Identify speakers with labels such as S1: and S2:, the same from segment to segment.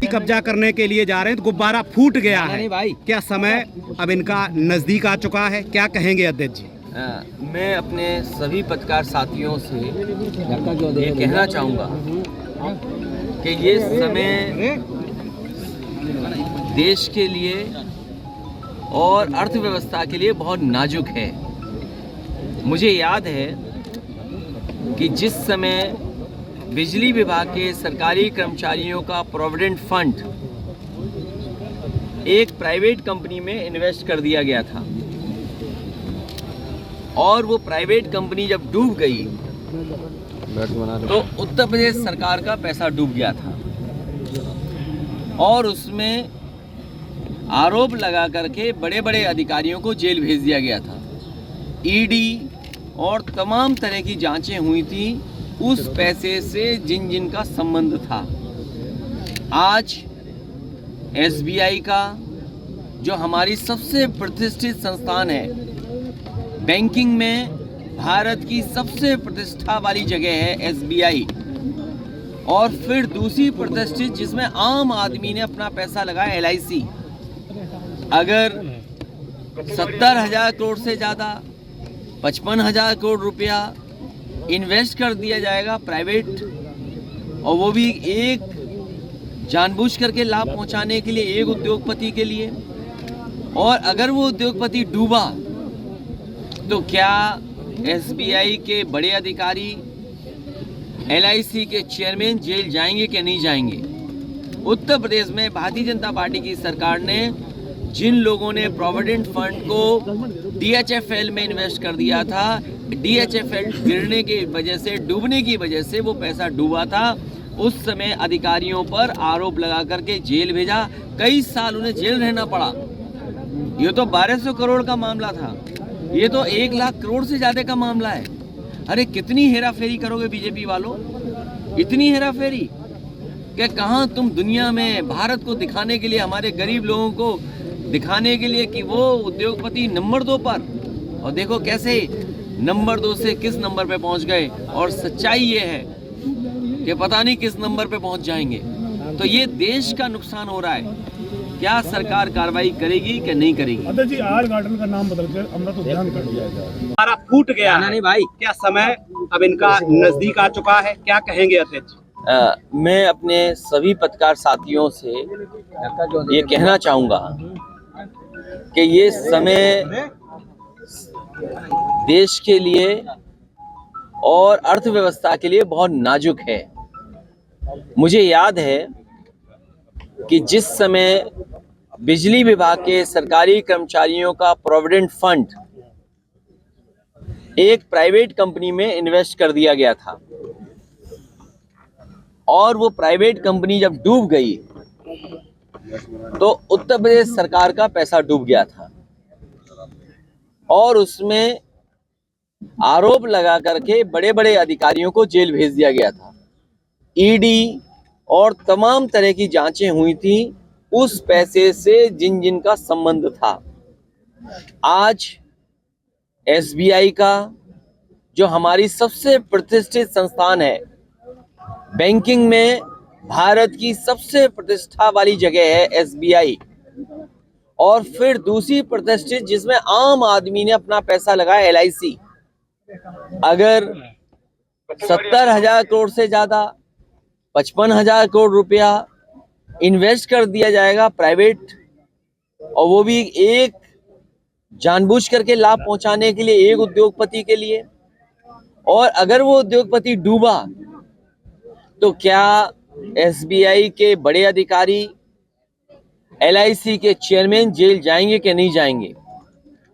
S1: कब्जा करने के लिए जा रहे हैं तो गुब्बारा फूट गया है।
S2: नहीं भाई,
S1: क्या समय अब इनका नजदीक आ चुका है? क्या कहेंगे अध्यक्ष जी?
S2: मैं अपने सभी पत्रकार साथियों से ये कहना चाहूँगा कि ये समय देश के लिए और अर्थव्यवस्था के लिए बहुत नाजुक है। मुझे याद है कि जिस समय बिजली विभाग के सरकारी कर्मचारियों का प्रोविडेंट फंड एक प्राइवेट कंपनी में इन्वेस्ट कर दिया गया था और वो प्राइवेट कंपनी जब डूब गई तो उत्तर प्रदेश सरकार का पैसा डूब गया था और उसमें आरोप लगा करके बड़े बड़े अधिकारियों को जेल भेज दिया गया था। ईडी और तमाम तरह की जांचें हुई थी उस पैसे से जिन जिन का संबंध था। आज एसबीआई का, जो हमारी सबसे प्रतिष्ठित संस्थान है, बैंकिंग में भारत की सबसे प्रतिष्ठा वाली जगह है एसबीआई, और फिर दूसरी प्रतिष्ठित जिसमें आम आदमी ने अपना पैसा लगाया एलआईसी। अगर 70,000 करोड़ से ज़्यादा 55,000 करोड़ रुपया इन्वेस्ट कर दिया जाएगा प्राइवेट, और वो भी एक जानबूझ करके लाभ पहुंचाने के लिए, एक उद्योगपति के लिए, और अगर वो उद्योगपति डूबा तो क्या एसबीआई के बड़े अधिकारी, एलआईसी के चेयरमैन जेल जाएंगे कि नहीं जाएंगे? उत्तर प्रदेश में भारतीय जनता पार्टी की सरकार ने जिन लोगों ने प्रोविडेंट फंड को डीएचएफएल में इन्वेस्ट कर दिया था, डीएचएफएल गिरने की वजह से, डूबने की वजह से वो पैसा डूबा था, उस समय अधिकारियों पर आरोप लगा करके जेल भेजा। कई साल उन्हें जेल रहना पड़ा। ये तो 1200 करोड़ का मामला था, ये तो 1 लाख करोड़ से ज़्यादा का मामला है। अरे कितनी हेराफेरी करोगे बीजेपी वालों, इतनी हेराफेरी कि कहाँ तुम दुनिया में भारत को दिखाने के लिए, हमारे गरीब लोगों को दिखाने के लिए कि वो उद्योगपति नंबर 2 पर, और देखो कैसे नंबर 2 से किस नंबर पे पहुंच गए, और सच्चाई ये है कि पता नहीं किस नंबर पे पहुंच जाएंगे। तो ये देश का नुकसान हो रहा है। क्या सरकार कार्रवाई करेगी कि नहीं करेगी?
S3: अध्यक्ष जी, आर्ट गार्डन का नाम बदल कर अमृत उद्यान कर दिया जाए।
S1: गुब्बारा फूट गया है।
S2: नहीं भाई,
S1: क्या समय अब इनका नजदीक आ चुका है? क्या कहेंगे अध्यक्ष जी?
S2: मैं अपने सभी पत्रकार साथियों से ये कहना चाहूँगा कि ये समय देश के लिए और अर्थव्यवस्था के लिए बहुत नाजुक है। मुझे याद है कि जिस समय बिजली विभाग के सरकारी कर्मचारियों का प्रोविडेंट फंड एक प्राइवेट कंपनी में इन्वेस्ट कर दिया गया था और वो प्राइवेट कंपनी जब डूब गई तो उत्तर प्रदेश सरकार का पैसा डूब गया था और उसमें आरोप लगा करके बड़े बड़े अधिकारियों को जेल भेज दिया गया था। ईडी और तमाम तरह की जांचें हुई थी उस पैसे से जिन जिन का संबंध था। आज एसबीआई का, जो हमारी सबसे प्रतिष्ठित संस्थान है, बैंकिंग में भारत की सबसे प्रतिष्ठा वाली जगह है एसबीआई, और फिर दूसरी प्रतिष्ठित जिसमें आम आदमी ने अपना पैसा लगाया एलआईसी। अगर 70,000 करोड़ से ज्यादा 55,000 करोड़ रुपया इन्वेस्ट कर दिया जाएगा प्राइवेट, और वो भी एक जानबूझ करके लाभ पहुंचाने के लिए, एक उद्योगपति के लिए, और अगर वो उद्योगपति डूबा तो क्या एसबीआई के बड़े अधिकारी, एलआईसी के चेयरमैन जेल जाएंगे कि नहीं जाएंगे?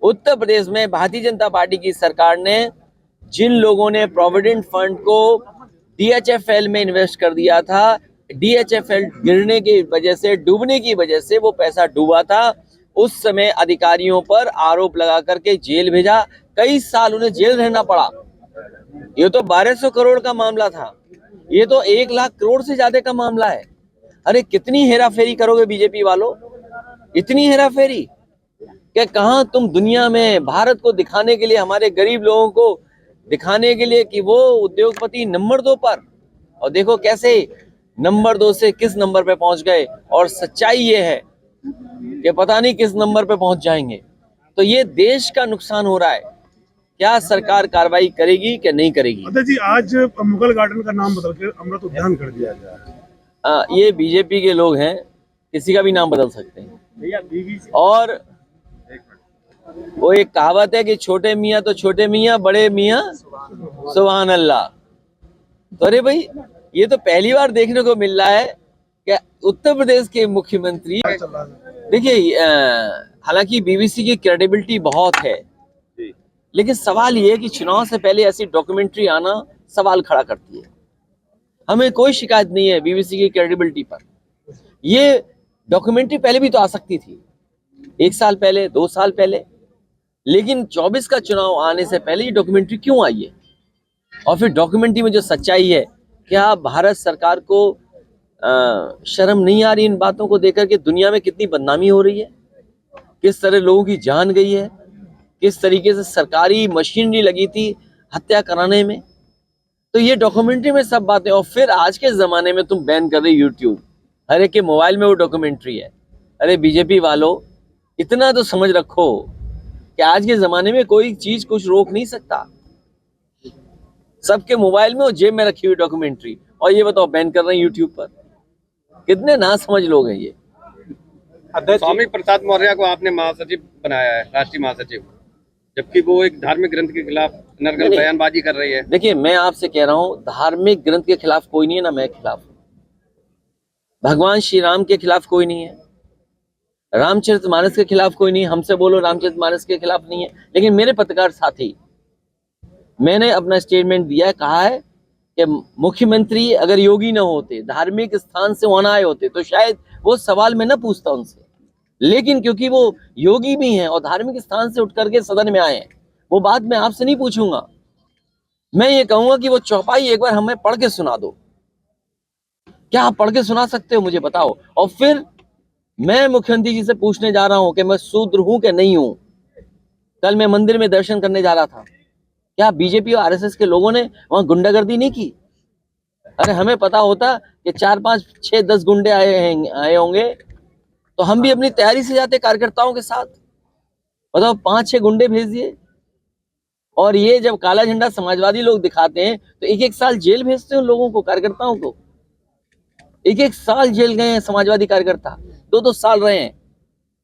S2: उत्तर प्रदेश में भारतीय जनता पार्टी की सरकार ने जिन लोगों ने प्रोविडेंट फंड को डीएचएफएल में इन्वेस्ट कर दिया था, डीएचएफएल गिरने की वजह से, डूबने की वजह से वो पैसा डूबा था, उस समय अधिकारियों पर आरोप लगा करके जेल भेजा। कई साल उन्हें जेल रहना पड़ा। ये तो 1200 करोड़ का मामला था, ये तो 1 लाख करोड़ से ज्यादा का मामला है। अरे कितनी हेराफेरी करोगे बीजेपी वालों, इतनी हेराफेरी कि कहाँ तुम दुनिया में भारत को दिखाने के लिए, हमारे गरीब लोगों को दिखाने के लिए कि वो उद्योगपति नंबर 2 पर, और देखो कैसे नंबर 2 से किस नंबर पे पहुंच गए, और सच्चाई ये है कि पता नहीं किस नंबर पे पहुंच जाएंगे। तो ये देश का नुकसान हो रहा है। क्या सरकार कार्रवाई करेगी कि नहीं करेगी?
S3: अध्यक्ष जी, आज मुगल गार्डन का नाम बदल के अमृत उद्यान कर दिया गया है।
S2: ये बीजेपी के लोग हैं, किसी का भी नाम बदल सकते हैं। और वो एक कहावत है कि छोटे मियाँ तो छोटे मियाँ, बड़े मियाँ सुभान अल्लाह। तो अरे भाई, ये तो पहली बार देखने को मिल रहा है कि उत्तर प्रदेश के मुख्यमंत्री, देखिए हालांकि बीबीसी की क्रेडिबिलिटी बहुत है, लेकिन सवाल ये है कि चुनाव से पहले ऐसी डॉक्यूमेंट्री आना सवाल खड़ा करती है। हमें कोई शिकायत नहीं है बीबीसी की क्रेडिबिलिटी पर। ये डॉक्यूमेंट्री पहले भी तो आ सकती थी, 1 साल पहले, 2 साल पहले, लेकिन 24 का चुनाव आने से पहले ये डॉक्यूमेंट्री क्यों आई है? और फिर डॉक्यूमेंट्री में जो सच्चाई है, क्या भारत सरकार को शर्म नहीं आ रही इन बातों को देखकर कि दुनिया में कितनी बदनामी हो रही है, किस तरह लोगों की जान गई है, किस तरीके से सरकारी मशीनरी लगी थी हत्या कराने में? तो ये डॉक्यूमेंट्री में सब बातें। और फिर आज के जमाने में तुम बैन कर रहे यूट्यूब, हर एक के मोबाइल में वो डॉक्यूमेंट्री है। अरे बीजेपी वालों, इतना तो समझ रखो कि आज के जमाने में कोई चीज कुछ रोक नहीं सकता। सबके मोबाइल में और जेब में रखी हुई डॉक्यूमेंट्री, और ये बताओ बैन कर रहे हैं यूट्यूब पर। कितने ना समझ लोग हैं ये।
S1: स्वामी प्रसाद मौर्य को आपने महासचिव बनाया है, राष्ट्रीय महासचिव, जबकि वो एक धार्मिक ग्रंथ के खिलाफ अनर्गल बयानबाजी कर रही है।
S2: देखिए, मैं आपसे कह रहा हूं, धार्मिक ग्रंथ के खिलाफ कोई नहीं है, ना मैं खिलाफ हूं। भगवान श्री राम के खिलाफ कोई नहीं है, रामचरितमानस के खिलाफ कोई नहीं। हमसे बोलो रामचरितमानस के खिलाफ नहीं है। लेकिन मेरे पत्रकार साथी, मैंने अपना स्टेटमेंट दिया है, कहा है कि मुख्यमंत्री अगर योगी न होते, धार्मिक स्थान से वहां आए होते, तो शायद वो सवाल मैं न पूछता उनसे। लेकिन क्योंकि वो योगी भी हैं और धार्मिक स्थान से उठ करके सदन में आए हैं, वो बात मैं आपसे नहीं पूछूंगा। मैं ये कहूंगा कि वो चौपाई एक बार हमें पढ़ के सुना दो। क्या आप पढ़ के सुना सकते हो? मुझे बताओ। और फिर मैं मुख्यमंत्री जी से पूछने जा रहा हूं कि मैं शूद्र हूं कि नहीं हूं। कल मैं मंदिर में दर्शन करने जा रहा था, क्या बीजेपी और आरएसएस के लोगों ने वहां गुंडागर्दी नहीं की? अरे हमें पता होता कि 4, 5, 6, 10 गुंडे आए होंगे, तो हम भी अपनी तैयारी से जाते कार्यकर्ताओं के साथ। बताओ, 5, 6 गुंडे भेज दिए। और ये जब काला झंडा समाजवादी लोग दिखाते हैं तो 1-1 साल जेल भेजते हैं उन लोगों को, कार्यकर्ताओं को। 1-1 साल जेल गए हैं समाजवादी कार्यकर्ता, 2-2 साल रहे हैं,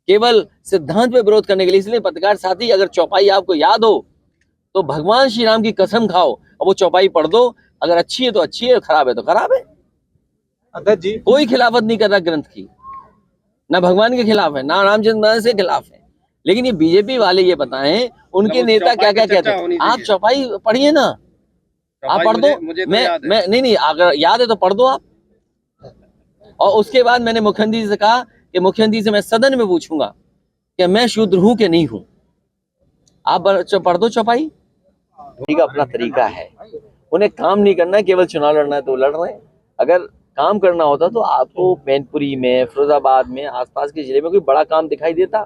S2: केवल सिद्धांत पे विरोध करने के लिए। इसलिए पत्रकार साथी, अगर चौपाई आपको याद हो तो भगवान श्री राम की कसम खाओ और वो चौपाई पढ़ दो। अगर अच्छी है तो अच्छी है, खराब है तो खराब है।
S1: अध्यक्ष जी,
S2: कोई खिलाफत नहीं कर रहा ग्रंथ की, ना भगवान के खिलाफ है, ना रामचंद्र के खिलाफ है। लेकिन ये बीजेपी वाले ये बताएं उनके नेता क्या क्या कहते हैं। आप चौपाई पढ़िए ना, आप पढ़ दो। मैं नहीं, अगर याद है तो पढ़ दो आप। और उसके बाद मैंने मुख्यमंत्री से कहा कि मुख्यमंत्री से मैं सदन में पूछूंगा कि मैं शूद्र हूं कि नहीं हूं। आप पढ़ दो चौपाई। का अपना तरीका है, उन्हें काम नहीं करना, केवल चुनाव लड़ना है तो लड़ रहे हैं। अगर काम करना होता तो आपको मैनपुरी में, फिरोजाबाद में, आसपास के जिले में कोई बड़ा काम दिखाई देता।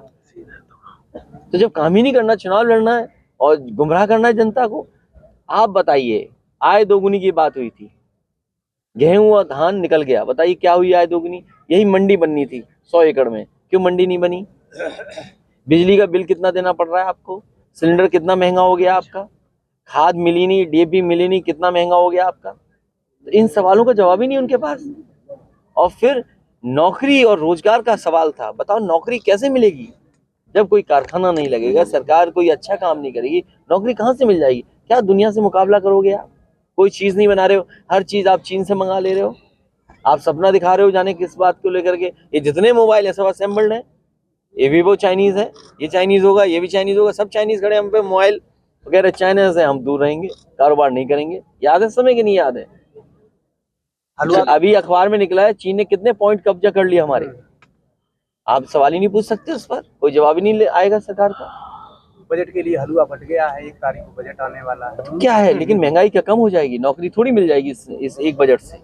S2: तो जब काम ही नहीं करना, चुनाव लड़ना है और गुमराह करना है जनता को। आप बताइए, आय दोगुनी की बात हुई थी, गेहूं और धान निकल गया। बताइए क्या हुई आय दोगुनी? यही मंडी बननी थी 100 एकड़ में, क्यों मंडी नहीं बनी? बिजली का बिल कितना देना पड़ रहा है आपको? सिलेंडर कितना महंगा हो गया आपका? खाद मिली नहीं, डीएपी मिली नहीं, कितना महंगा हो गया आपका? तो इन सवालों का जवाब ही नहीं उनके पास। और फिर नौकरी और रोजगार का सवाल था। बताओ, नौकरी कैसे मिलेगी जब कोई कारखाना नहीं लगेगा, सरकार कोई अच्छा काम नहीं करेगी, नौकरी कहाँ से मिल जाएगी? क्या दुनिया से मुकाबला करोगे आप? कोई चीज नहीं बना रहे हो, हर चीज आप चीन से मंगा ले रहे हो। आप सपना दिखा रहे हो जाने किस बात को लेकर के। ये जितने मोबाइल है सब असेंबल्ड है। ये वीवो चाइनीज है, ये चाइनीज होगा, ये भी चाइनीज होगा, सब चाइनीज खड़े हम पे। मोबाइल वगैरह चाइना से, हम दूर रहेंगे, कारोबार नहीं करेंगे। याद है समय कि नहीं याद है? अभी अखबार में निकला है चीन ने कितने पॉइंट कब्जा कर लिया हमारे। आप सवाल ही नहीं पूछ सकते उस पर, कोई जवाब ही नहीं आएगा सरकार का।
S1: बजट के लिए हलवा फट गया है, 1 तारीख को बजट आने वाला है।
S2: तो क्या है, लेकिन महंगाई क्या कम हो जाएगी? नौकरी थोड़ी मिल जाएगी इस एक बजट से।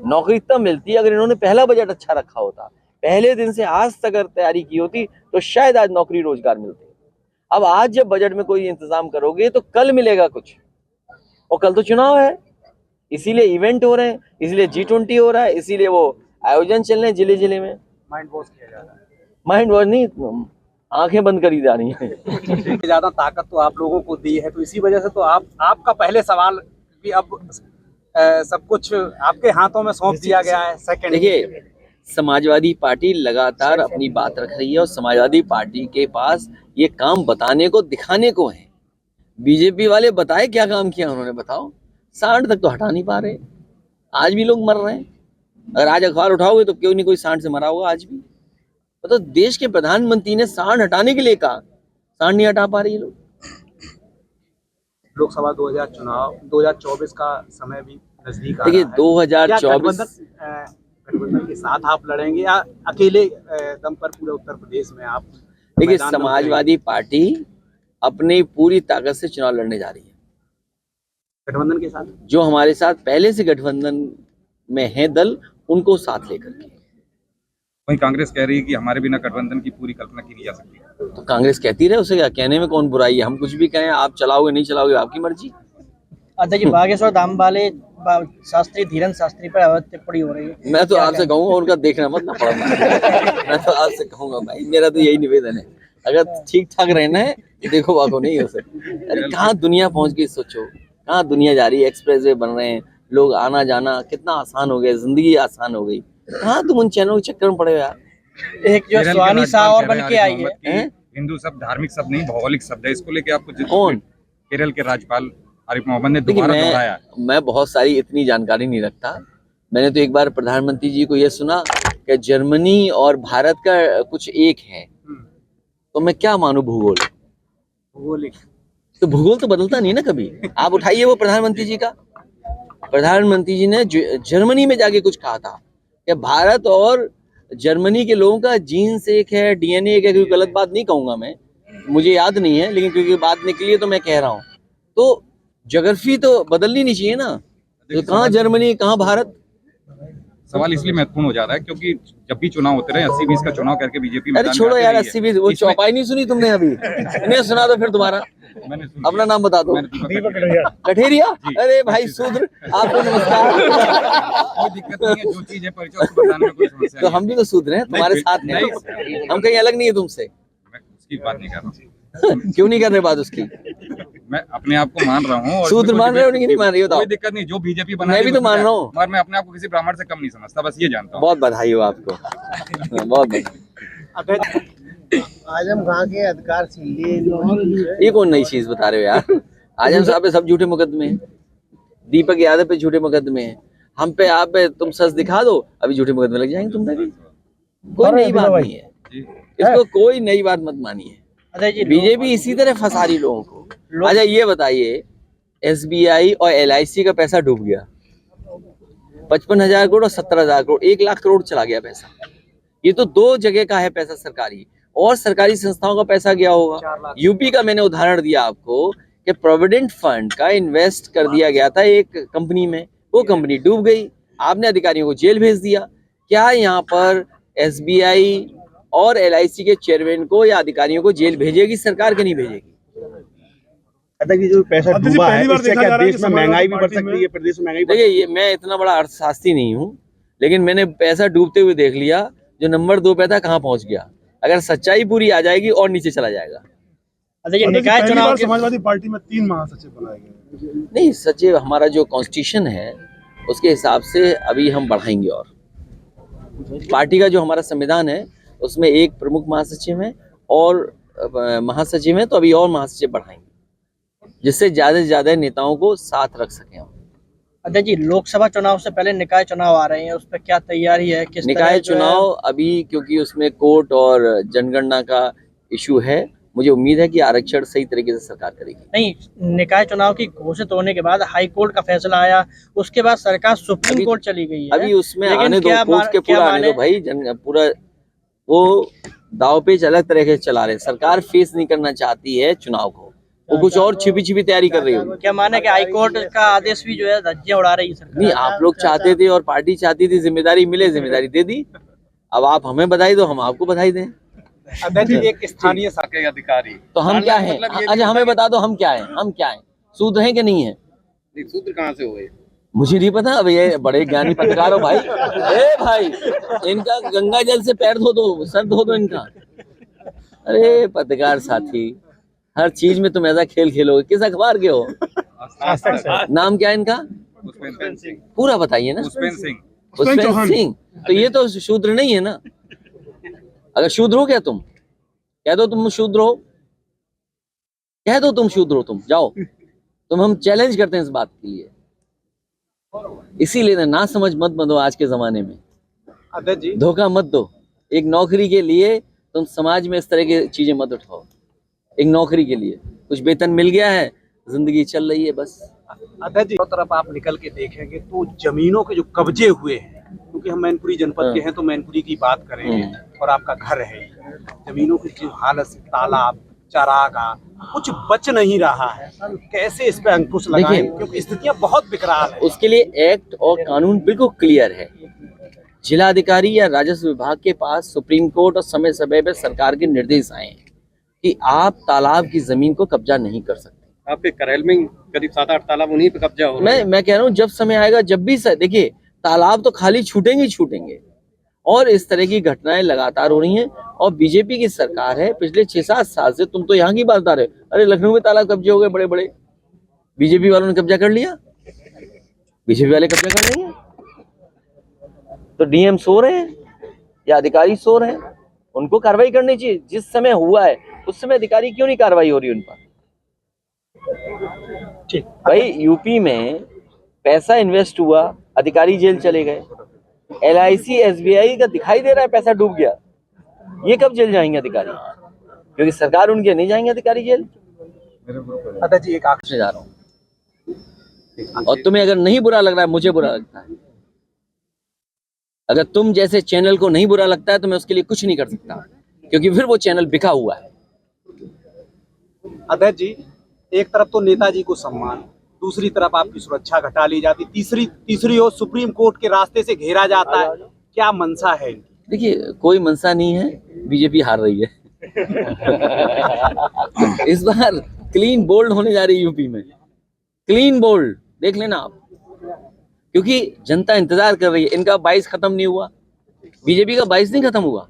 S2: नौकरी तब मिलती है अगर इन्होंने पहला बजट अच्छा रखा होता, पहले दिन से आज तक अगर तैयारी की होती, तो शायद आज नौकरी रोजगार मिलती। अब आज जब बजट में कोई इंतजाम करोगे तो कल मिलेगा कुछ, और कल तो चुनाव है। इसीलिए इवेंट हो रहे हैं, इसीलिए G20 हो रहा है, इसीलिए वो आयोजन चल रहे हैं जिले जिले में।
S1: माइंड वॉश किया जा रहा है।
S2: माइंड वॉश नहीं, आंखें बंद करी जा रही हैं।
S1: ज्यादा ताकत तो आप लोगों को दी है, तो इसी वजह से तो आपका पहले सवाल कि अब सब कुछ आपके हाथों में सौंप दिया गया है। सेकंड,
S2: देखिए, समाजवादी पार्टी लगातार अपनी बात रख रही है और समाजवादी पार्टी के पास ये काम बताने को, दिखाने को है। बीजेपी वाले बताए क्या काम किया उन्होंने, बताओ। सांड तक तो हटा नहीं पा रहे, आज भी लोग मर रहे हैं। अगर आज अखबार उठाओगे तो क्यों नहीं कोई सांड से मरा होगा आज भी। तो देश के प्रधानमंत्री ने सांड हटाने के लिए कहा, सांड नहीं हटा पा रही ये लोग।
S1: लोकसभा 2024 का समय भी नजदीक आ
S2: देखिए,
S1: रहा है।
S2: 2024
S1: गठबंधन के साथ आप लड़ेंगे या अकेले दम पर पूरे उत्तर प्रदेश में आप?
S2: देखिए,
S1: मैदान में
S2: समाजवादी पार्टी अपनी पूरी ताकत से चुनाव लड़ने जा रही है।
S1: गठबंधन के साथ
S2: जो हमारे साथ पहले से गठबंधन में है दल, उनको साथ लेकर के।
S4: वहीं कांग्रेस कह रही है कि हमारे बिना गठबंधन की पूरी कल्पना की नहीं जा सकती।
S2: तो कांग्रेस कहती रहे, उसे क्या कहने में कौन बुराई है। हम कुछ भी कहें, आप चलाओगे नहीं चलाओगे आपकी मर्जी।
S5: अध्यक्ष जी, बागेश्वर धाम वाले शास्त्री धीरेन्द्र शास्त्री पर अवैध टिप्पणी हो रही है।
S2: मैं तो आपसे कहूंगा उनका देखना मत ना पड़ना। मैं तो आपसे कहूंगा भाई, मेरा तो यही निवेदन है, अगर ठीक ठाक रहना है तो देखो वाको नहीं हो सकती। अरे कहाँ दुनिया पहुंच गई, सोचो कहाँ दुनिया जा रही है। एक्सप्रेस वे बन रहे हैं, लोग आना जाना कितना आसान हो गया, जिंदगी आसान हो गई। कहाँ तुम उन चैनलों के चक्कर में पड़े हो यार।
S5: एक जो स्वानी शाह और बन के आई है।
S4: हिंदू शब्द धार्मिक शब्द नहीं, भौगोलिक शब्द है। इसको लेके आपको
S2: कौन?
S4: केरल के राज्यपाल आरिफ मोहम्मद ने दोबारा दोहराया।
S2: मैं बहुत सारी इतनी जानकारी नहीं रखता। मैंने तो एक बार प्रधानमंत्री जी को यह सुना कि जर्मनी और भारत का कुछ एक है, तो मैं क्या मानूं भूगोल। तो भूगोल तो बदलता नहीं ना कभी। आप उठाइए वो प्रधानमंत्री जी का, प्रधानमंत्री जी ने जर्मनी में जाके कुछ कहा था कि भारत और जर्मनी के लोगों का जीन्स एक है, डीएनए एक है। कोई गलत बात नहीं कहूंगा मैं, मुझे याद नहीं है, लेकिन क्योंकि बात निकली है तो मैं कह रहा हूँ। तो ज्योग्राफी तो बदलनी नहीं चाहिए ना। तो कहाँ जर्मनी कहाँ भारत।
S4: सवाल इसलिए महत्वपूर्ण हो जा रहा है क्योंकि जब भी चुनाव होते रहे 80-20 का चुनाव करके बीजेपी।
S2: अरे छोड़ो यार 80-20, वो चौपाई नहीं सुनी तुमने अभी? नहीं सुना तो फिर तुम्हारा अपना नाम बता दो। कठेरिया। अरे भाई शूद्र, आपको नमस्कार।
S4: कोई दिक्कत नहीं है, जो चीज है परिचय उसको बताने में कोई समस्या
S2: तो हम भी तो शूद्र हैं, तुम्हारे साथ हैं, हम कहीं अलग नहीं है तुमसे।
S4: मैं उसकी बात नहीं कर रहा हूँ।
S2: क्यों नहीं कर रहे बात उसकी?
S4: मैं अपने आप को मान रहा हूँ।
S2: शूद्र मान रहे हो नहीं मान रही हो?
S4: कोई दिक्कत नहीं, जो बीजेपी बना,
S2: मैं भी तो मान रहा हूँ,
S4: मगर मैं अपने आप को किसी ब्राह्मण से कम नहीं समझता, बस ये जानता हूँ।
S2: बहुत बधाई हो आपको, बहुत बधाई।
S5: आजम खां के अधिकार छीन लिए।
S2: ये कौन नई चीज बता रहे हो यार? आजम साहब पे सब झूठे मुकदमे हैं, दीपक यादव पे झूठे मुकदमे हैं, हम पे आप पे तुम सच दिखा दो अभी झूठे मुकदमे लग जाएंगे तुम पे भी। कोई नई बात नहीं है, इसको कोई नई बात मत मानिए। बीजेपी इसी तरह फंसा रही लोगों को। अच्छा ये बताइए, SBI और LIC का पैसा डूब गया, 55,000 करोड़ और 17,000 करोड़, 1 लाख करोड़ चला गया पैसा। ये तो 2 जगह का है पैसा, सरकारी और सरकारी संस्थाओं का पैसा गया होगा। यूपी का मैंने उदाहरण दिया आपको कि प्रोविडेंट फंड का इन्वेस्ट कर दिया गया था एक कंपनी में, वो कंपनी डूब गई, आपने अधिकारियों को जेल भेज दिया। क्या यहाँ पर SBI और LIC के चेयरमैन को या अधिकारियों को जेल भेजेगी सरकार, के नहीं भेजेगी?
S6: कि जो पैसा डूबा है, इससे क्या देश में महंगाई भी बढ़ सकती है, प्रदेश में महंगाई।
S2: देखिए, ये मैं इतना बड़ा अर्थशास्त्री नहीं हूँ, लेकिन मैंने पैसा डूबते हुए देख लिया। जो नंबर 2 पे था कहाँ पहुंच गया। अगर सच्चाई पूरी आ जाएगी और नीचे चला जाएगा।
S5: निकाय चुनाव
S3: समाजवादी पार्टी में 3 महासचिव बनाए गए।
S2: नहीं, सचिव हमारा जो कॉन्स्टिट्यूशन है उसके हिसाब से अभी हम बढ़ाएंगे। और पार्टी का जो हमारा संविधान है उसमें 1 प्रमुख महासचिव है और महासचिव है, तो अभी और महासचिव बढ़ाएंगे जिससे ज्यादा से ज्यादा नेताओं को साथ रख सकें हम।
S5: अध्यक्ष जी, लोकसभा चुनाव से पहले निकाय चुनाव आ रहे हैं, उस पर क्या तैयारी है? किस
S2: निकाय चुनाव अभी क्योंकि उसमें कोर्ट और जनगणना का इशू है, मुझे उम्मीद है कि आरक्षण सही तरीके से सरकार करेगी।
S5: नहीं, निकाय चुनाव की घोषित होने के बाद हाई कोर्ट का फैसला आया, उसके बाद सरकार सुप्रीम कोर्ट चली गई है।
S2: अभी उसमें आने दो, कोर्ट के पूरा आने दो भाई। पूरा वो दाव पेच अलग तरह के चला रहे। सरकार फेस नहीं करना चाहती है चुनाव को, वो कुछ और छिपी छिपी तैयारी कर रही हो।
S5: क्या माने कि हाई कोर्ट का आदेश भी जो है धज्जियां उड़ा रही है सरकार?
S2: नहीं, आप लोग चाहते थे और पार्टी चाहती थी जिम्मेदारी मिले, जिम्मेदारी दे दी। अब आप हमें बधाई दो, हम आपको बधाई दें।
S1: एक स्थानीय शाखा के अधिकारी
S2: तो हम क्या हैं? अच्छा हमें बता दो, हम क्या हैं? हम क्या हैं? शूद्र हैं कि नहीं है?
S1: सूत्र कहाँ से हुए?
S2: मुझे नहीं पता। अब ये बड़े ज्ञानी पत्रकार हो भाई। ए भाई, इनका गंगा जल से पैर धो दो, सर धो दो इनका। अरे पत्रकार साथी, हर चीज में तुम ऐसा खेल खेलोगे। किस अखबार के हो? नाम क्या है इनका?
S4: पुष्पेंद्र सिंह।
S2: पूरा बताइए ना।
S4: पुष्पेंद्र सिंह।
S2: पुष्पेंद्र सिंह। तो ये तो शूद्र नहीं है ना। अगर शूद्र हो क्या तुम? कह दो तुम शूद्र हो, कह दो तुम शूद्र हो। तुम जाओ, हम चैलेंज करते हैं इस बात के लिए। इसीलिए ना समझ मत दो आज के जमाने में,
S1: अध्यक्ष जी
S2: धोखा मत दो। एक नौकरी के लिए तुम समाज में इस तरह की चीजें मत उठाओ। एक नौकरी के लिए कुछ वेतन मिल गया है, जिंदगी चल रही है बस।
S6: अध्यक्ष जी, तरफ आप निकल के देखेंगे तो जमीनों के जो कब्जे हुए हैं, क्योंकि हम मैनपुरी जनपद के हैं तो मैनपुरी की बात करेंगे और आपका घर है, जमीनों की जो हालत, तालाब, चारागाह, कुछ बच नहीं रहा है। कैसे इस पे अंकुश लगाएं, क्योंकि स्थितियां बहुत विकराल है।
S2: उसके लिए एक्ट और कानून बिल्कुल क्लियर है। जिलाधिकारी या राजस्व विभाग के पास सुप्रीम कोर्ट और समय समय पे सरकार के निर्देश आए हैं कि आप तालाब की जमीन को कब्जा नहीं कर सकते।
S1: आपके करेल में करीब 7-8 तालाब उन्हीं पे कब्जा हो रहा है।
S2: मैं कह रहा हूँ जब समय आएगा, जब भी देखिए तालाब तो खाली छूटेंगे ही छूटेंगे। और इस तरह की घटनाएं लगातार हो रही हैं। और बीजेपी की सरकार है पिछले 6-7 साल से। तुम तो यहाँ की बात बता रहे हो। अरे लखनऊ में तालाब कब्जे हो गए बड़े बड़े, बीजेपी वालों ने कब्जा कर लिया। बीजेपी वाले कब्जा कर लेंगे तो डीएम सो रहे हैं या अधिकारी सो रहे हैं? उनको कार्रवाई करनी चाहिए। जिस समय हुआ है उस समय अधिकारी क्यों नहीं कार्रवाई हो रही उन पर? भाई यूपी में पैसा इन्वेस्ट हुआ, अधिकारी जेल चले गए। LIC SBI का दिखाई दे रहा है पैसा डूब गया। ये कब जेल जाएंगे अधिकारी? क्योंकि सरकार उनके नहीं जाएंगे अधिकारी जेल।
S6: अध्यक्ष जी, एक
S2: से जा रहा हूँ और तुम्हें अगर नहीं बुरा लग रहा है, मुझे बुरा लगता है। अगर तुम जैसे चैनल को नहीं बुरा लगता है तो मैं उसके लिए कुछ नहीं कर सकता, क्योंकि फिर वो चैनल बिका हुआ है।
S6: अध्यक्ष जी, एक तरफ तो नेताजी को सम्मान, दूसरी तरफ आपकी सुरक्षा घटा ली जाती, तीसरी ओर सुप्रीम कोर्ट के रास्ते से घेरा जाता है। क्या मंशा है इनकी?
S2: देखिए, कोई मंशा नहीं है, बीजेपी हार रही है। इस बार क्लीन बोल्ड होने जा रही है यूपी में। क्लीन बोल्ड देख लेना आप, क्योंकि जनता इंतजार कर रही है। इनका 22 खत्म नहीं हुआ, बीजेपी का 22 नहीं खत्म हुआ,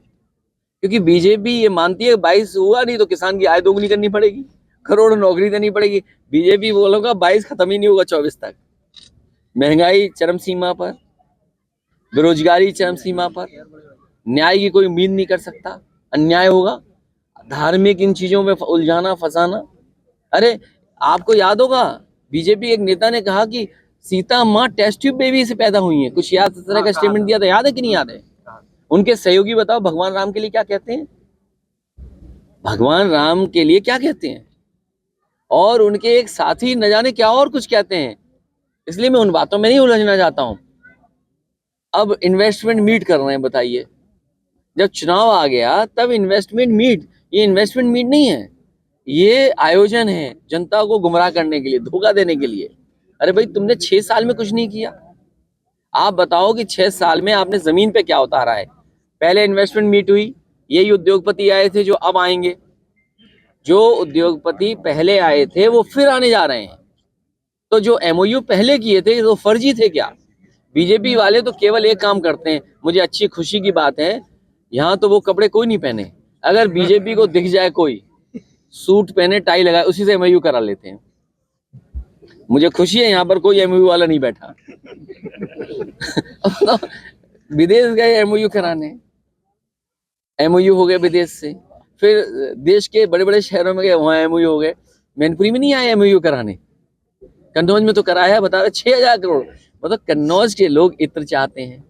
S2: क्योंकि बीजेपी ये मानती है 22 हुआ नहीं तो किसान की आय दोगुनी करनी पड़ेगी, करोड़ नौकरी देनी पड़ेगी। बीजेपी बोलों का 22 खत्म ही नहीं होगा 24 तक। महंगाई चरम सीमा पर, बेरोजगारी चरम सीमा पर, न्याय की कोई उम्मीद नहीं कर सकता, अन्याय होगा। धार्मिक इन चीजों में उलझाना फंसाना। अरे आपको याद होगा, बीजेपी एक नेता ने कहा कि सीता माँ टेस्ट ट्यूब बेबी से पैदा हुई है, कुछ याद इस तरह का स्टेटमेंट दिया था, याद है कि नहीं याद है? उनके सहयोगी बताओ भगवान राम के लिए क्या कहते हैं? भगवान राम के लिए क्या कहते हैं? और उनके एक साथी न जाने क्या और कुछ कहते हैं। इसलिए मैं उन बातों में नहीं उलझना चाहता हूं। अब इन्वेस्टमेंट मीट कर रहे हैं, बताइए। जब चुनाव आ गया तब इन्वेस्टमेंट मीट, ये इन्वेस्टमेंट मीट नहीं है, ये आयोजन है जनता को गुमराह करने के लिए, धोखा देने के लिए। अरे भाई, तुमने 6 साल में कुछ नहीं किया। आप बताओ कि 6 साल में आपने जमीन पे क्या उतारा है? पहले इन्वेस्टमेंट मीट हुई, यही उद्योगपति आए थे जो अब आएंगे। जो उद्योगपति पहले आए थे वो फिर आने जा रहे हैं। तो जो MOU पहले किए थे वो फर्जी थे क्या? बीजेपी वाले तो केवल एक काम करते हैं। मुझे अच्छी खुशी की बात है, यहाँ तो वो कपड़े कोई नहीं पहने। अगर बीजेपी को दिख जाए कोई सूट पहने टाई लगाए, उसी से MOU करा लेते हैं। मुझे खुशी है यहाँ पर कोई MOU वाला नहीं बैठा। विदेश गए MOU कराने, MOU हो गए विदेश से, फिर देश के बड़े बड़े शहरों में गए, वहाँ MOU हो गए। मैनपुरी में नहीं आए MOU कराने, कन्नौज में तो कराया। बता रहे 6000 करोड़। मतलब कन्नौज के लोग इत्र चाहते हैं।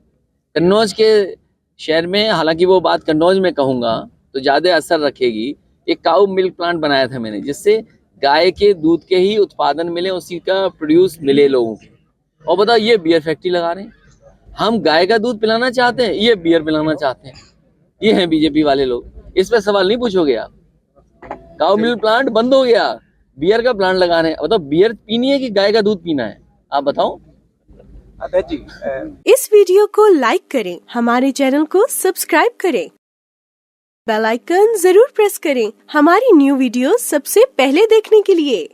S2: कन्नौज के शहर में, हालांकि वो बात कन्नौज में कहूंगा तो ज्यादा असर रखेगी। एक काऊ मिल्क प्लांट बनाया था मैंने, जिससे गाय के दूध के ही उत्पादन मिले, उसी का प्रोड्यूस मिले लोगों को। और बताओ, ये बियर फैक्ट्री लगा रहे हैं। हम गाय का दूध पिलाना चाहते हैं, ये बियर पिलाना चाहते हैं। ये हैं बीजेपी वाले लोग। इस पर सवाल नहीं पूछोगे आप? काऊ मिल्क प्लांट बंद हो गया, बियर का प्लांट लगा रहे हैं। बताओ, बियर पीनी है कि गाय का दूध पीना है? आप बताओ।
S7: इस वीडियो को लाइक करें, हमारे चैनल को सब्सक्राइब करें, बेल आइकन जरूर प्रेस करें हमारी न्यू वीडियो सबसे पहले देखने के लिए।